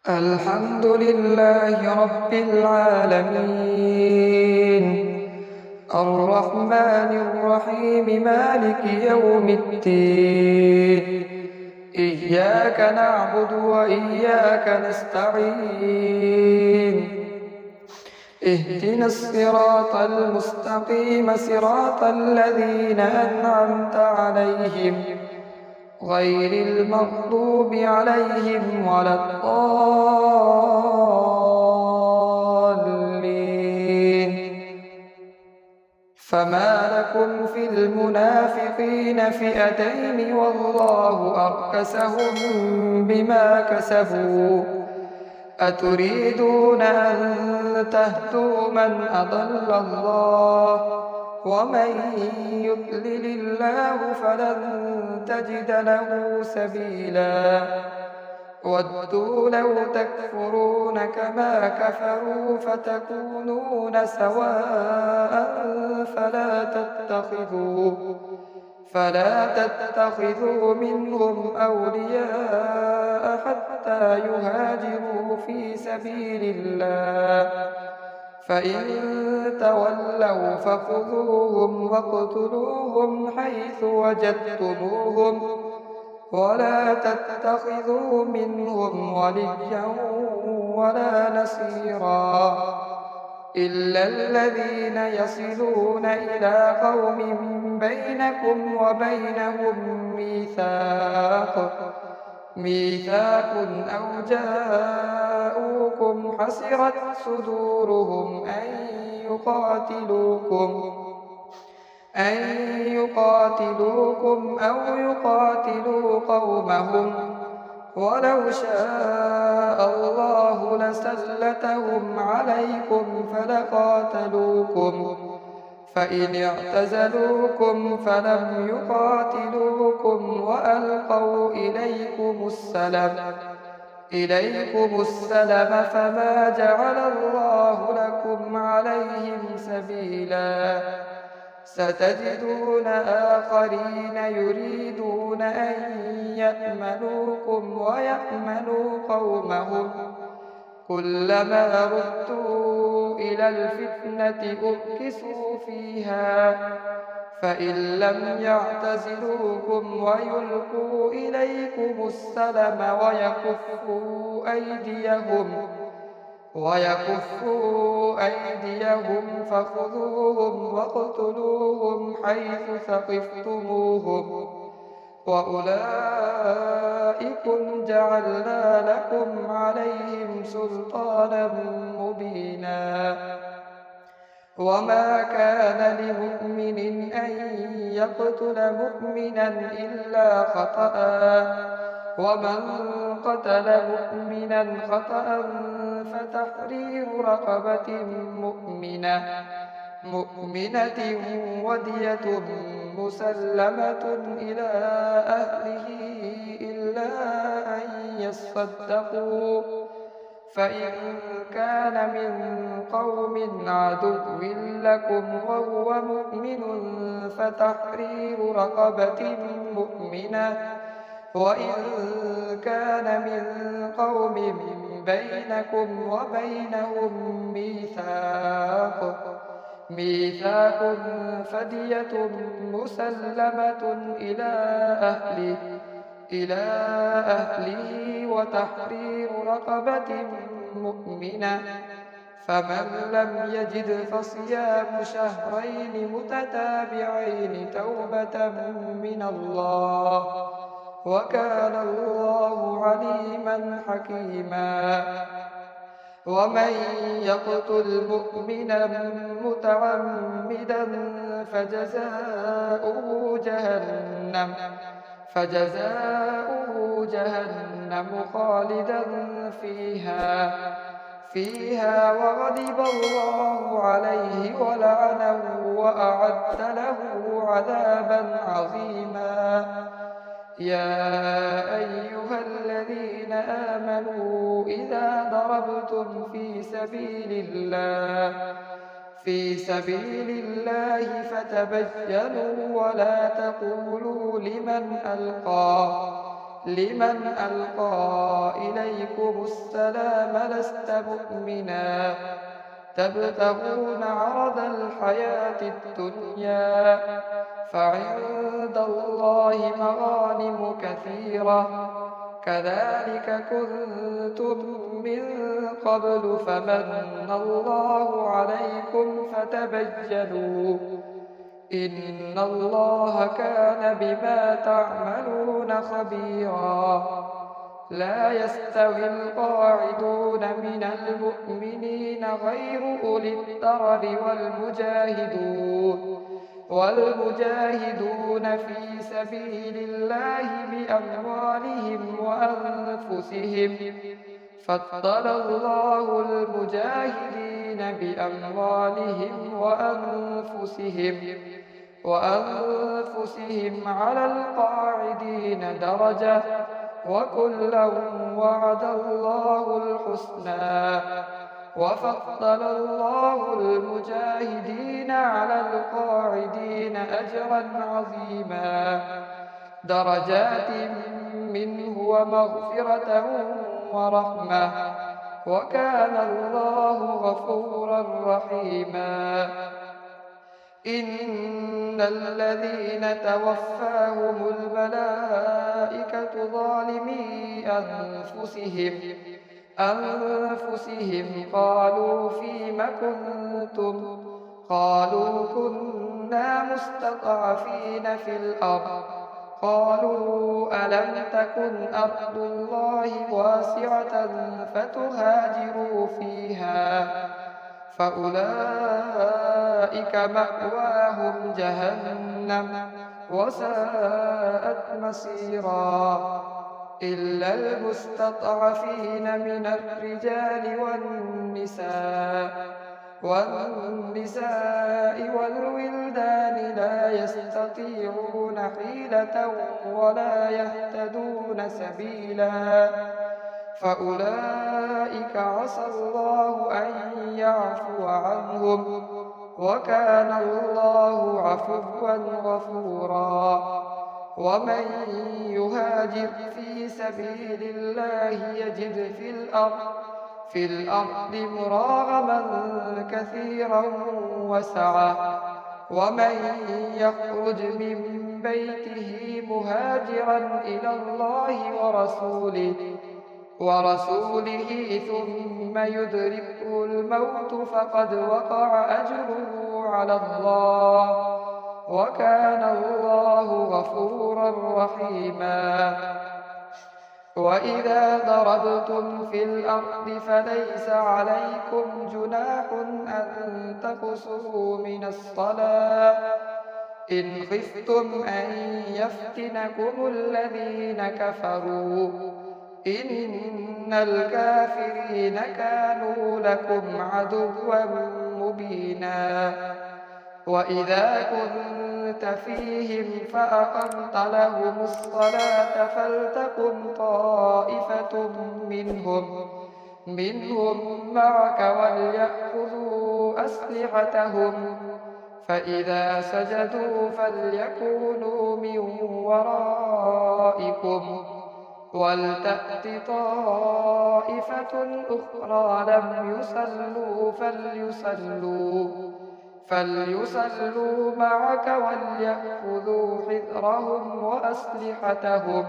الحمد لله رب العالمين، الرحمن الرحيم، مالك يوم الدين. إياك نعبد وإياك نستعين. اهدنا الصراط المستقيم، صراط الذين أنعمت عليهم غير المغضوب عليهم ولا الضالين. فما لكم في المنافقين فئتين والله أركسهم بما كسبوا، أتريدون أن تهدوا من أضل الله؟ ومن يضلل الله فلن تجد له سبيلا. ودوا لو تكفرون كما كفروا فتكونون سواء فلا تتخذوا منهم أولياء حتى يهاجروا في سبيل الله، فإن تولوا فخذوهم واقتلوهم حيث وجدتموهم، ولا تتخذوا منهم وليا ولا نصيرا إلا الذين يصلون إلى قوم بينكم وبينهم ميثاق أو جاءوكم حسرت صدورهم أن يقاتلوكم أو يقاتلوا قومهم، ولو شاء الله لسلتهم عليكم فلقاتلوكم، فإن اعتزلوكم فلم يقاتلوكم وألقوا إليكم السلم فما جعل الله لكم عليهم سبيلا. ستجدون آخرين يريدون أن يأمنوكم ويأمنوا قومهم، كلما ردوا إلى الفتنة أركسوا فيها، فإن لم يعتزلوكم ويلقوا إليكم السلم ويكفوا أيديهم فخذوهم واقتلوهم حيث ثقفتموهم، وأولئكم جعلنا لكم عليهم سلطانا مبينا. وما كان لمؤمن أن يقتل مؤمنا إلا خطأ، ومن قتل مؤمنا خطأ فتحرير رقبة مؤمنة ودية مسلمة إلى أهله إلا أن يصدقوا، فإن كان من قوم عدو لكم وهو مؤمن فتحرير رقبة مؤمنة، وإن كان من قوم بينكم وبينهم ميثاق فدية مسلمة إلى أهله وتحرير رقبة مؤمنة، فمن لم يجد فصيام شهرين متتابعين توبة من الله، وكان الله عليما حكيما. ومن يقتل مؤمنا متعمدا فجزاؤه جهنم خالدا فيها وغضب الله عليه ولعنه وأعد له عذابا عظيما. يا أيها الذين آمنوا إذا ضربتم في سبيل الله فتبينوا ولا تقولوا لمن ألقى إليكم السلام لست مؤمنا تبتغون عرض الحياة الدنيا فعند الله مغانم كثيرة كذلك كنتم من قبل فمن الله عليكم فتبينوا إن الله كان بما تعملون خبيرا لا يستوي القاعدون من المؤمنين غير أولي الضرر والمجاهدون في سبيل الله بأموالهم وأنفسهم فضل الله المجاهدين بأموالهم وأنفسهم على القاعدين درجة وكلا وعد الله الحسنى وفضل الله المجاهدين على القاعدين أجرا عظيما درجات منه ومغفرة ورحمة وكان الله غفورا رحيما إن الذين توفاهم الملائكة ظالمي أنفسهم قالوا فيم كنتم قالوا كنا مستضعفين في الأرض قالوا ألم تكن أرض الله واسعة فتهاجروا فيها فأولئك مأواهم جهنم وساءت مصيرا إلا المستضعفين من الرجال والنساء والولدان لا يستطيعون حيلة ولا يهتدون سبيلا فأولئك عسى الله أن يعفو عنهم وكان الله عفوا غفورا ومن يهاجر في سبيل الله يجد في الأرض مراغما كثيرا وسعة ومن يخرج من بيته مهاجرا إلى الله ورسوله ثم يدركه الموت فقد وقع أجره على الله وكان الله غفورا رحيما وإذا ضربتم في الأرض فليس عليكم جناح أن تقصروا من الصلاة إن خفتم أن يفتنكم الذين كفروا إن الكافرين كانوا لكم عدوا مبينا وإذا كنت فيهم فأقمت لهم الصلاة فلتقم طائفة منهم معك وليأخذوا أسلحتهم فإذا سجدوا فليكونوا من ورائكم ولتأت طائفة أخرى لم يصلوا فليصلوا معك وليأخذوا حذرهم وأسلحتهم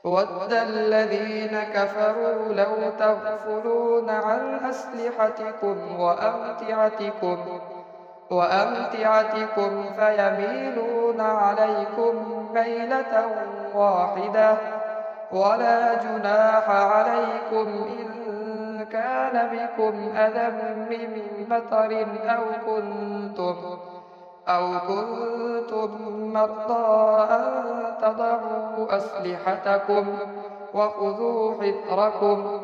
ود الذين كفروا لو تغفلون عن أسلحتكم وأمتعتكم فيميلون عليكم ميلة واحدة ولا جناح عليكم إن كان بكم أذى من مطر أو كنتم مرضى أن تضعوا أسلحتكم وخذوا حذركم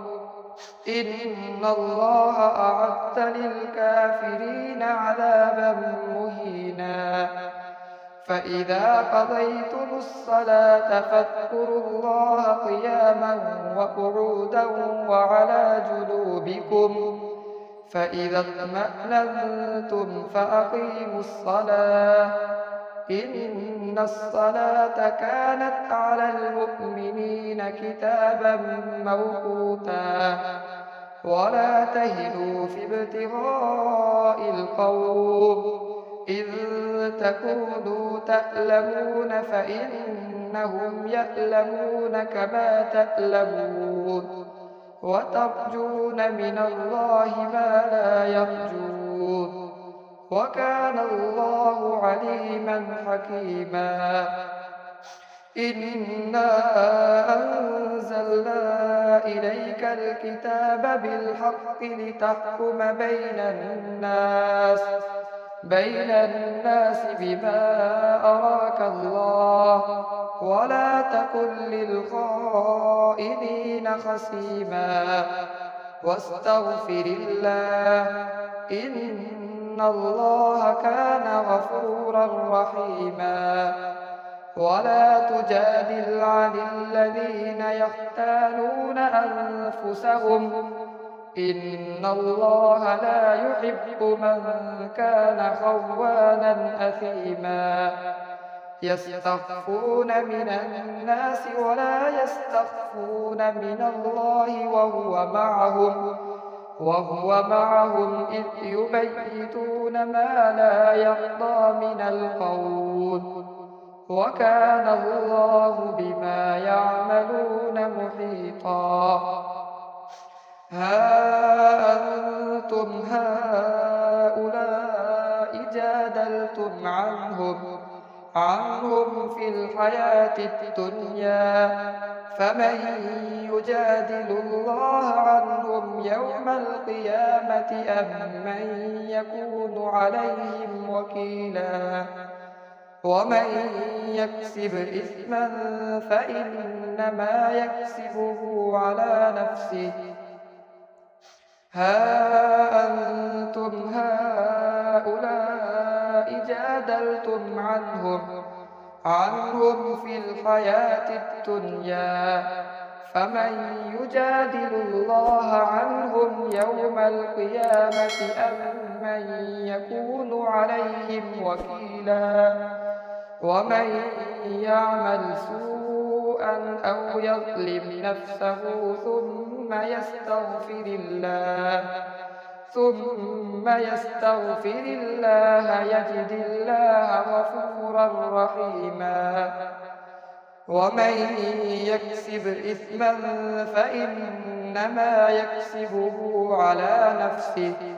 إن الله أعد للكافرين عذابا مهينا فإذا قضيتم الصلاة فاذكروا الله قياما وقعودا وعلى جنوبكم فإذا اطمأننتم فأقيموا الصلاة إن الصلاة كانت على المؤمنين كتابا موقوتا ولا تهنوا في ابتغاء القوم إذ تكونوا تألمون فإنهم يألمون كما تألمون وترجون من الله ما لا يرجون وكان الله عليما حكيما إنا أنزلنا إليك الكتاب بالحق لتحكم بين الناس بما أراك الله ولا تكن للخائنين خصيما واستغفر الله إن الله كان غفورا رحيما ولا تجادل عن الذين يختانون أنفسهم إن الله لا يحب من كان خوانا أثيما يستخفون من الناس ولا يستخفون من الله وهو معهم إذ يبيتون ما لا يرضى من القول وكان الله بما يعملون محيطا ها أنتم هؤلاء جادلتم عنهم في الحياة الدنيا فمن يجادل الله عنهم يوم القيامة أم من يكون عليهم وكيلا ومن يكسب إثما فإنما يكسبه على نفسه ها أنتم هؤلاء جادلتم عنهم في الحياة الدنيا فمن يجادل الله عنهم يوم القيامة أم من يكون عليهم وكيلا ومن يعمل سوءا أو يظلم نفسه ثم يستغفر الله يجد الله غفورا رحيما ومن يكسب إثما فإنما يكسبه على نفسه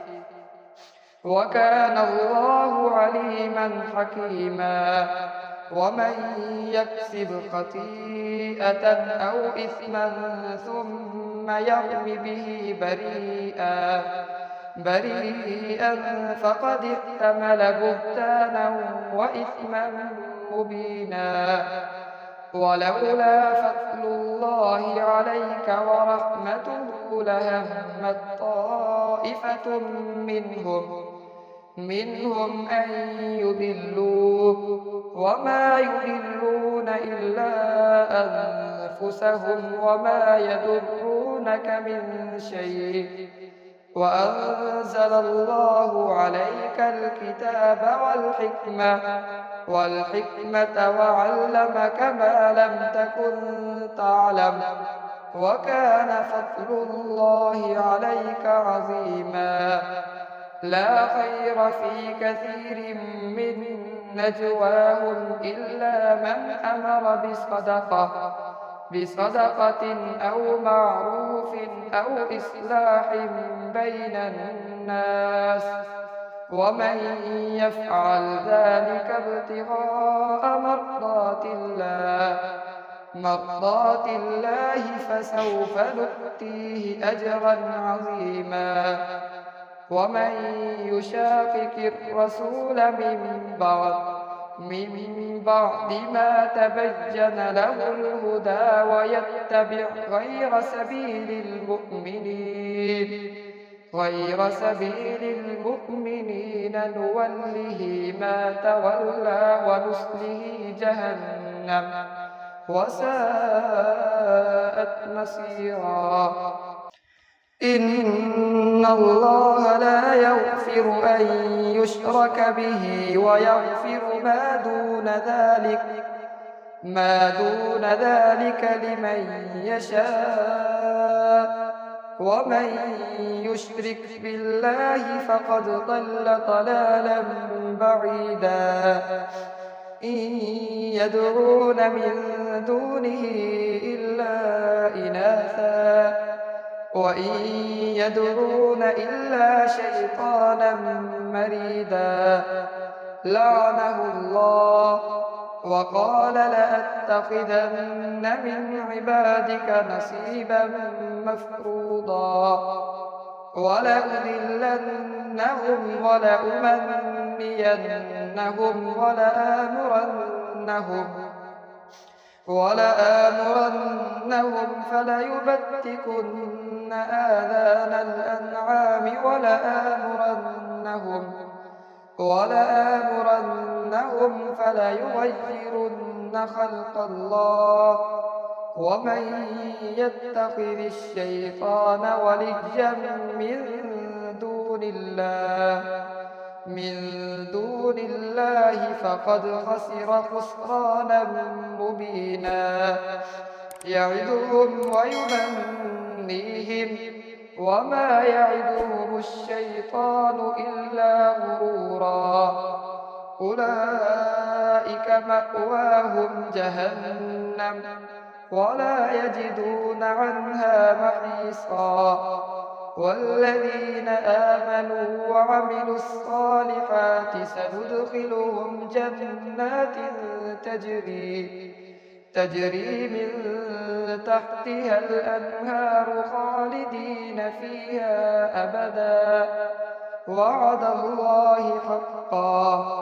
وكان الله عليما حكيما ومن يكسب خطيئة أو إثما ثم يرم به بريئا فقد احتمل بهتانا وإثما مبينا ولولا فضل الله عليك ورحمته لهمت طائفة منهم أن يضلوك وما يضلون إلا أنفسهم وما يضرونك من شيء وأنزل الله عليك الكتاب والحكمة وعلمك ما لم تكن تعلم وكان فضل الله عليك عظيما لا خير في كثير من نجواهم إلا من أمر بصدقة أو معروف أو إصلاح بين الناس ومن يفعل ذلك ابتغاء مرضات الله فسوف نؤتيه أجرا عظيما ومن يشاقق الرسول من بعد ما تبين له الهدى ويتبع غير سبيل المؤمنين نوله ما تولى ونصله جهنم وساءت مصيرا إن الله لا يغفر أن يشرك به ويغفر ما دون ذلك لمن يشاء ومن يشرك بالله فقد ضل ضلالا بعيدا إن يدعون من دونه إلا إناثا وإن يدعون إلا شيطانا مريدا لعنه الله وقال لأتخذن من عبادك نصيبا مفروضا ولأذلنهم ولأمنينهم ولآمرنهم فليبتكن آذان الأنعام ولآمرنهم فليغيرن خلق الله ومن يتخذ الشيطان وليا من دون الله فقد خسر خسرانا مبينا يعدهم ويمنيهم وما يعدهم الشيطان إلا غرورا أولئك مأواهم جهنم ولا يجدون عنها محيصا والذين آمنوا وعملوا الصالحات سندخلهم جنات تجري من تحتها الأنهار خالدين فيها أبدا وعد الله حقا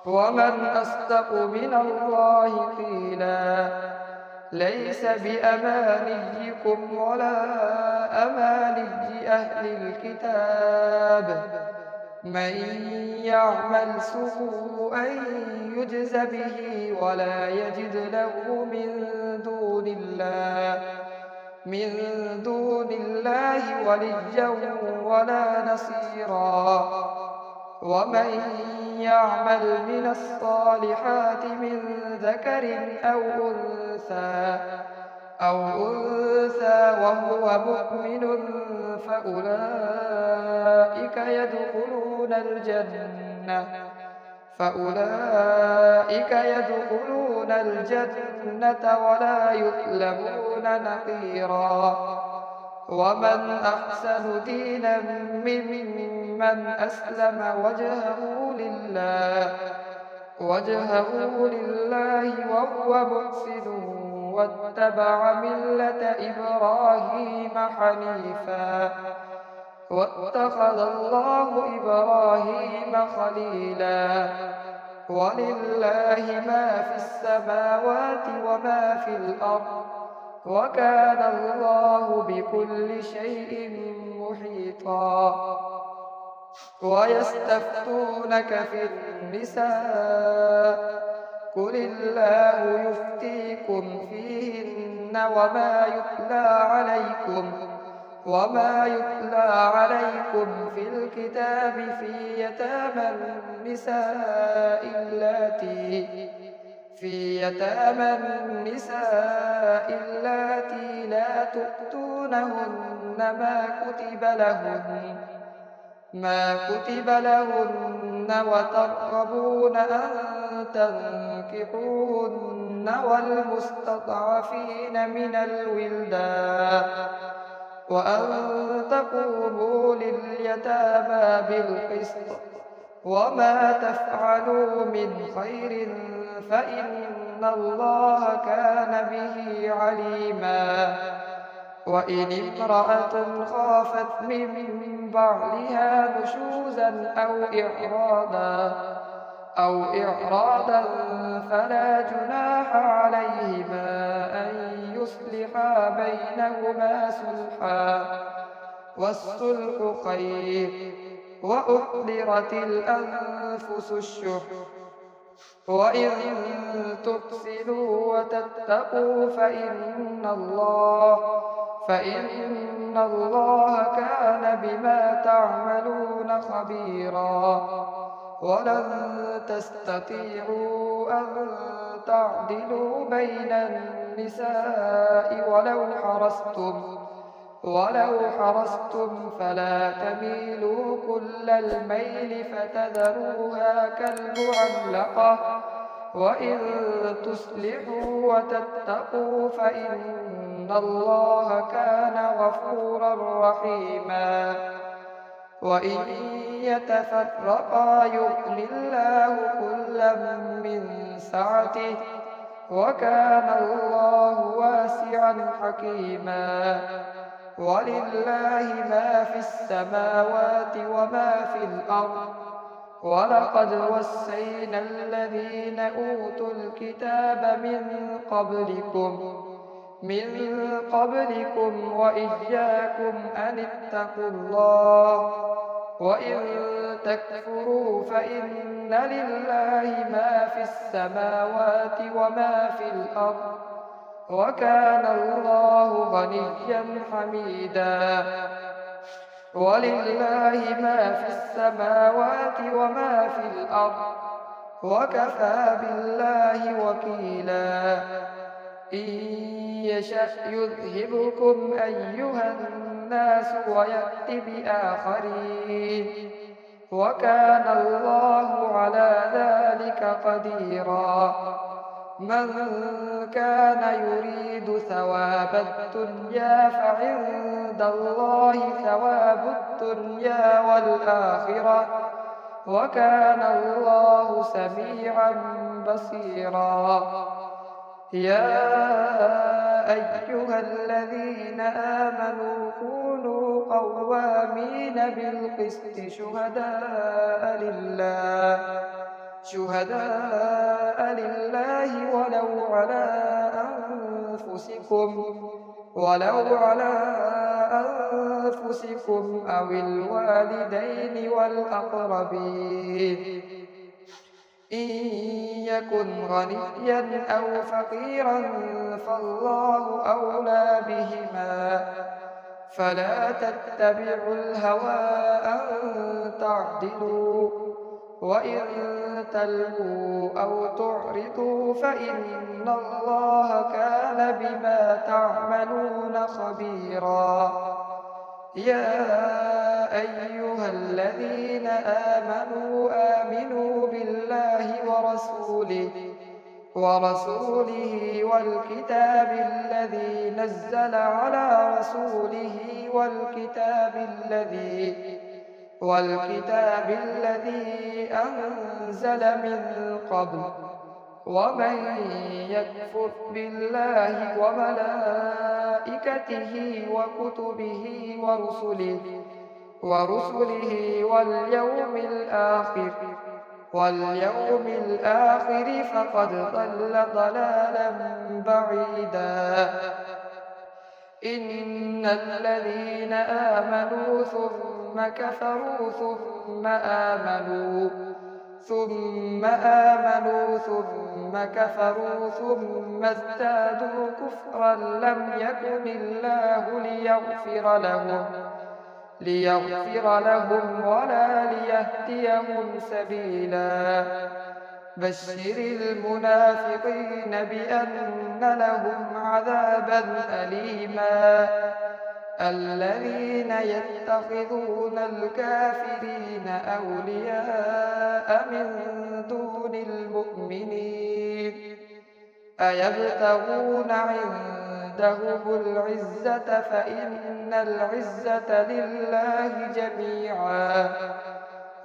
ومن أصدق من الله قيلا ليس بأمانيكم ولا أماني أهل الكتاب من يعمل سوءا يجز به ولا يجد له من دون الله وليا ولا نصيرا ومن يعمل من الصالحات من ذكر أو أنثى وهو مؤمن فأولئك يدخلون الجنة ولا يظلمون نقيرا ومن أحسن دينا ممن أسلم وجهه لله وهو محسن واتبع ملة إبراهيم حنيفا واتخذ الله إبراهيم خليلا ولله ما في السماوات وما في الأرض وكان الله بكل شيء محيطا ويستفتونك في النساء قل الله يفتيكم فيهن وما يتلى عليكم في الكتاب في يتامى النساء اللاتي لا تؤتونهن ما كتب لهن وترغبون أن تنكحوهن والمستضعفين من الولدان وأن تقوموا لليتامى بالقسط وما تفعلوا من خير فإن الله كان به عليما وإن امرأة خافت من بعلها نشوزا أو إعراضا فلا جناح عليهما أن يصلحا بينهما صلحا والصلح خير وأحضرت الأنفس الشح وإن تحسنوا وتتقوا فإن الله كان بما تعملون خبيرا. ولن تستطيعوا أن تعدلوا بين النساء ولو حرصتم فلا تميلوا كل الميل فتذروها كالمعلقة. وإن تصلحوا وتتقوا فإن الله كان غفورا رحيما. وإن يتفرقا يغن الله كلا من سعته، وكان الله واسعا حكيما. ولله ما في السماوات وما في الأرض. ولقد وصينا الذين أوتوا الكتاب من قبلكم وإياكم أن اتقوا الله. وإن تكفروا فإن لله ما في السماوات وما في الأرض، وكان الله غنيا حميدا. ولله ما في السماوات وما في الأرض، وكفى بالله وكيلا. إن يشأ يذهبكم أيها الناس ويأت بآخرين، وكان الله على ذلك قديرا. من كان يريد ثواب الدنيا فعند الله ثواب الدنيا والآخرة، وكان الله سميعا بصيرا. يا أيها الذين آمنوا كونوا قوامين بالقسط شهداء لله ولو على أنفسكم أو الوالدين والأقربين. إن يكن غنيا أو فقيرا فالله أولى بهما، فلا تتبعوا الهوى أن تعدلوا. وإن تلووا أو تعرضوا فإن الله كان بما تعملون خبيرا. يا أيها الذين آمنوا بالله ورسوله والكتاب الذي نزل على رسوله والكتاب الذي أنزل من قبل. ومن يكفر بالله وملائكته وكتبه ورسله واليوم الآخر فقد ضل ضلالا بعيدا. إن الذين آمنوا ثم كفروا ثم آمنوا ثم كفروا ثم ازدادوا كفرا لم يكن الله ليغفر لهم ولا ليهديهم سبيلا. بشر المنافقين بأن لهم عذابا أليما. الذين يتخذون الكافرين أولياء من دون المؤمنين أيبتغون عندهم العزة فإن العزة لله جميعا.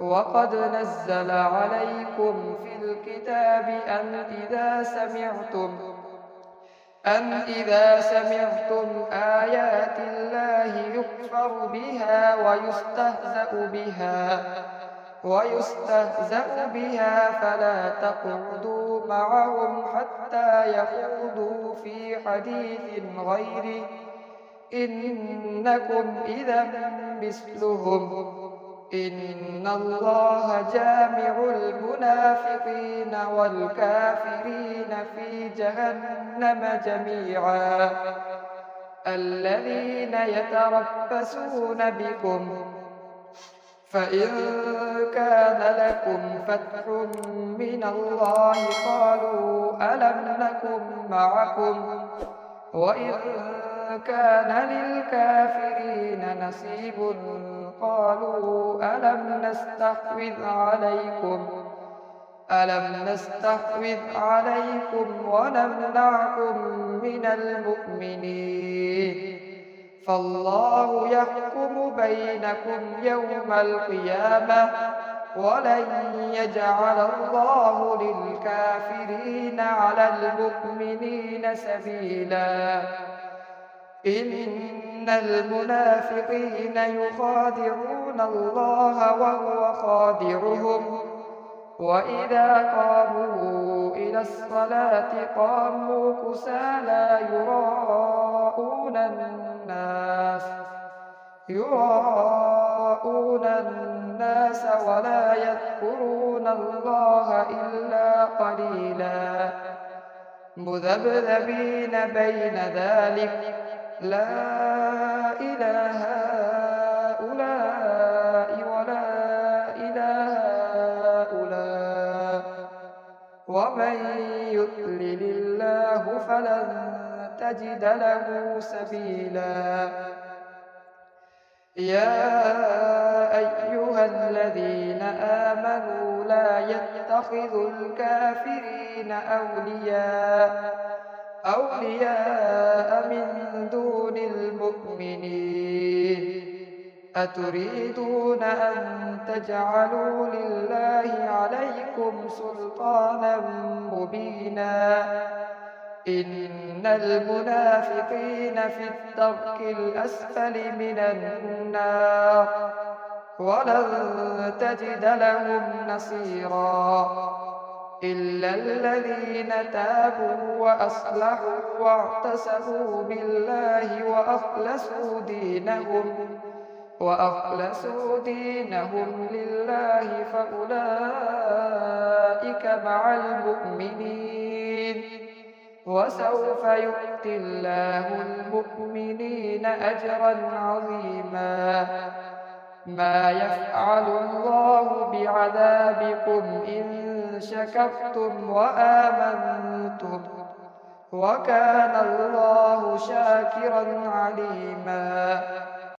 وقد نزل عليكم في الكتاب أن إذا سمعتم آيات الله يكفر بها ويستهزأ بها فلا تقعدوا معهم حتى يخوضوا في حديث غيره إنكم إذا مثلهم. إن الله جامع المنافقين والكافرين في جهنم جميعا. الذين يتربصون بكم فإن كان لكم فتح من الله قالوا ألم نكن معكم وإن كان للكافرين نصيب قالوا ألم نستحوذ عليكم ونمنعكم من المؤمنين فالله يحكم بينكم يوم القيامة ولن يجعل الله للكافرين على المؤمنين سبيلا إن المنافقين يخادعون الله وهو خادعهم وإذا قاموا إلى الصلاة قاموا كسالى يراءون الناس ولا يذكرون الله إلا قليلا مذبذبين بين ذلك لا إله هؤلاء ولا إله هؤلاء ومن يضلل الله فلن تجد له سبيلا يا أيها الذين آمنوا لا يتخذوا الكافرين أولياء من دون المؤمنين أتريدون أن تجعلوا لله عليكم سلطانا مبينا إن المنافقين في الدرك الأسفل من النار ولن تجد لهم نصيرا إلا الذين تابوا وأصلحوا واعتصموا بالله وأخلصوا دينهم لله فأولئك مع المؤمنين وسوف يؤتي الله المؤمنين أجرا عظيما ما يفعل الله بعذابكم إن شكرتم وآمنتم وكان الله شاكرا عليما